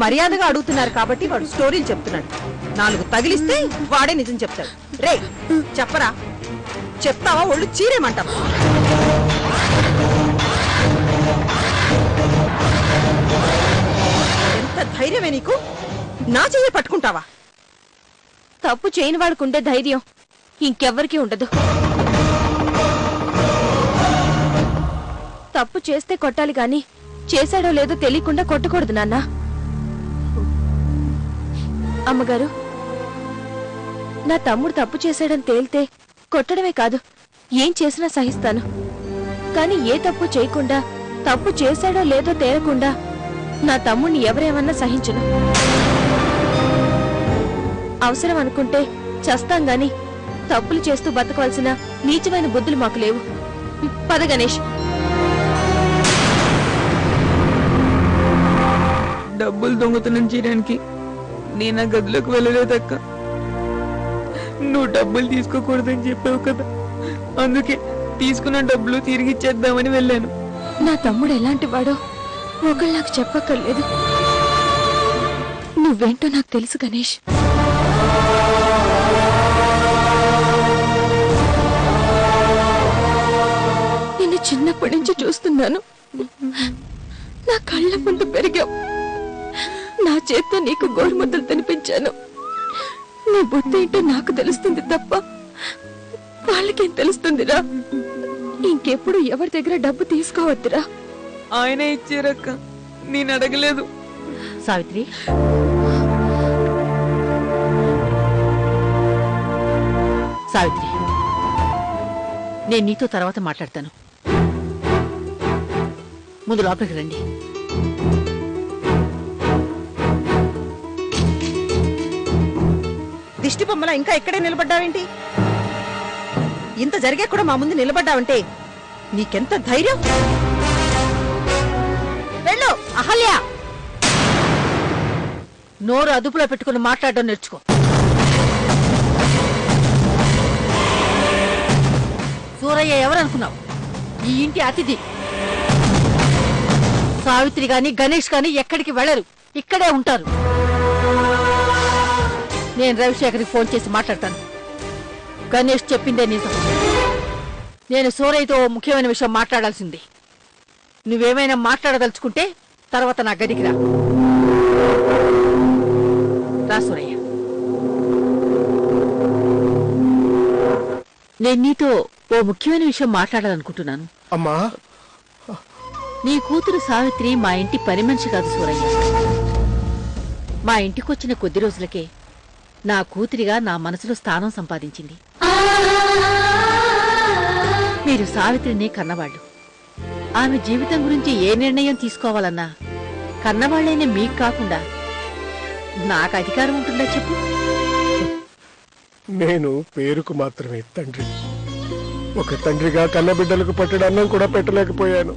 మర్యాదగా అడుగుతున్నారు కాబట్టి వాడు స్టోరీలు చెప్తున్నాడు. 4 తగిలిస్తే వాడే నిజం చెప్తాడు. రే చెప్పరా, చెప్తావా ఒళ్ళు చీరేమంటావా? ఎంత ధైర్యమే నీకు? నా చెయ్యి పట్టుకుంటావా? తప్పు చేయని వాడుకుంటే ధైర్యం ఇంకెవ్వరికీ ఉండదు. తప్పు చేస్తే కొట్టాలి గాని చేశాడో లేదో తెలియకుండా కొట్టకూడదు నాన్న. అమ్మగారు, నా తమ్ముడు తప్పు చేశాడని తేలితే కొట్టడమే కాదు ఏం చేసినా సహిస్తాను. కానీ ఏ తప్పు చేయకుండా తప్పు చేశాడో లేదో తేలకుండా నా తమ్ముడిని ఎవరేమన్నా సహించను. అవసరం అనుకుంటే చస్తాం గాని తప్పులు చేస్తూ బతకవలసిన నీచమైన బుద్ధులు మాకు లేవు. పద గణేష్. డబ్బులు దొంగతనం చేయడానికి నేను ఆ గదిలోకి వెళ్ళలేదక్క. నువ్వు డబ్బులు తీసుకోకూడదని చెప్పావు కదా, అందుకే తీసుకున్న డబ్బులు తిరిగిచ్చేద్దామని వెళ్ళాను. నా తమ్ముడు ఎలాంటి వాడో ఒకళ్ళు నాకు చెప్పక్కర్లేదు. నువ్వేంటో నాకు తెలుసు గణేష్. నిన్ను చిన్నప్పటి నుంచి చూస్తున్నాను. నా కళ్ళ ముందు పెరిగావు. నా చేత్తో నీకు గోరుముద్దలు తినిపించాను. నీ బుద్ధి ఏంటో నాకు తెలుస్తుంది తప్ప వాళ్ళకేం తెలుస్తుందిరా? ఇంకెప్పుడు ఎవరి దగ్గర డబ్బు తీసుకోవద్దురా. ఆయన ఇచ్చారక్క, నేను అడగలేదు. సావిత్రి, సావిత్రి, నేను నీతో తర్వాత మాట్లాడతాను. ముందు లోపలికి రండి. దిష్టి బొమ్మలా ఇంకా ఇక్కడే నిలబడ్డావేంటి? ఇంత జరిగా కూడా మా ముందు నిలబడ్డావంటే నీకెంత ధైర్యం? వెళ్ళు అహల్య. నోరు అదుపులో పెట్టుకుని మాట్లాడడం నేర్చుకో. సూరయ్య ఎవరనుకున్నావు? ఈ ఇంటి అతిథి. సావిత్రి గాని గణేష్ గాని ఎక్కడికి వెళ్లరు, ఇక్కడే ఉంటారు. నేను రవిశేఖర్కి ఫోన్ చేసి మాట్లాడతాను. గణేష్ చెప్పిందే నిజం. నేను సూరయ్యతో ముఖ్యమైన విషయం మాట్లాడాల్సింది. నువ్వేమైనా మాట్లాడదలుచుకుంటే తర్వాత నా గదికి రా. రా సూరయ్య. నేను నీతో ఓ ముఖ్యమైన విషయం మాట్లాడాలనుకుంటున్నాను. అమ్మా, నీ కూతురు సావిత్రి మా ఇంటి పని మనిషి కాదు సూరయ్య. మా ఇంటికొచ్చిన కొద్ది రోజులకే నా కూతురిగా నా మనసులో స్థానం సంపాదించింది. మీరు సావిత్రిని కన్నవాళ్లు. ఆమె జీవితం గురించి ఏ నిర్ణయం తీసుకోవాలన్నా కన్నవాళ్లైన మీకు కాకుండా నాకు అధికారం ఉంటుందా చెప్పు? నేను పేరుకు మాత్రమే తండ్రి. ఒక తండ్రిగా కన్నబిడ్డలకు పట్టెడు అన్నం కూడా పెట్టలేకపోయాను.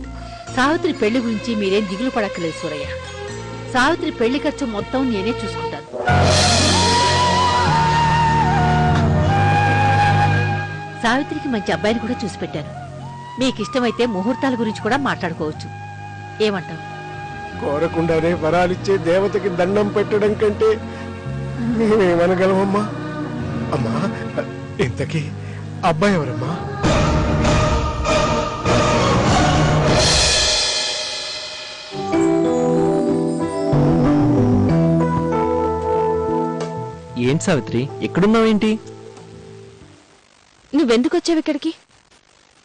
సావిత్రి పెళ్లి గురించి మీరేం దిగులు పడక్కలేదు సూరయ్య. సావిత్రి పెళ్లి ఖర్చు మొత్తం నేనే చూసుకుంటాను. సావిత్రికి మంచి అబ్బాయిని కూడా చూసి పెట్టాను. మీకిష్టమైతే ముహూర్తాల గురించి కూడా మాట్లాడుకోవచ్చు. ఏమంటావు? కోరకుండానే వరాలిచ్చే దేవతకి దండం పెట్టడం కంటే మేమేమనగలమమ్మా? అమ్మా, ఇంతకీ అబ్బాయి ఎవరమ్మా? ఏంటి సావిత్రి, ఎక్కడున్నావేంటి? నువ్వెందుకు వచ్చావు ఇక్కడికి?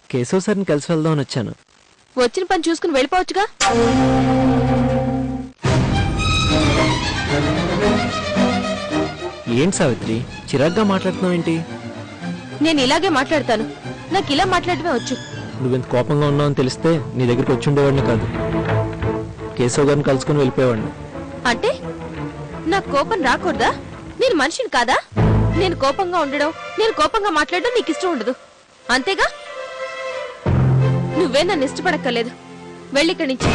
కేశవ్ సార్ని కలిసి వెళ్దామని వచ్చాను. వచ్చిన పని చూసుకుని వెళ్ళిపోవచ్చుగా. ఏంటి సావిత్రి, చిరాగ్గా మాట్లాడుతున్నావేంటి? నేను ఇలాగే మాట్లాడతాను. నాకు ఇలా మాట్లాడటమే వచ్చు. నువ్వెంత కోపంగా ఉన్నావని తెలిస్తే నీ దగ్గరికి వచ్చి ఉండేవాడిని కాదు. కేశవ్ గారిని కలుసుకుని వెళ్ళిపోయేవాడిని. అంటే నాకు కోపం రాకూడదా? నేను మనిషిని కాదా? నేను కోపంగా ఉండడం, నేను కోపంగా మాట్లాడడం నీకు ఇష్టం ఉండదు అంతేగా? నువ్వే నన్ను ఇష్టపడక్కర్లేదు. వెళ్ళిక్కడి నుంచి.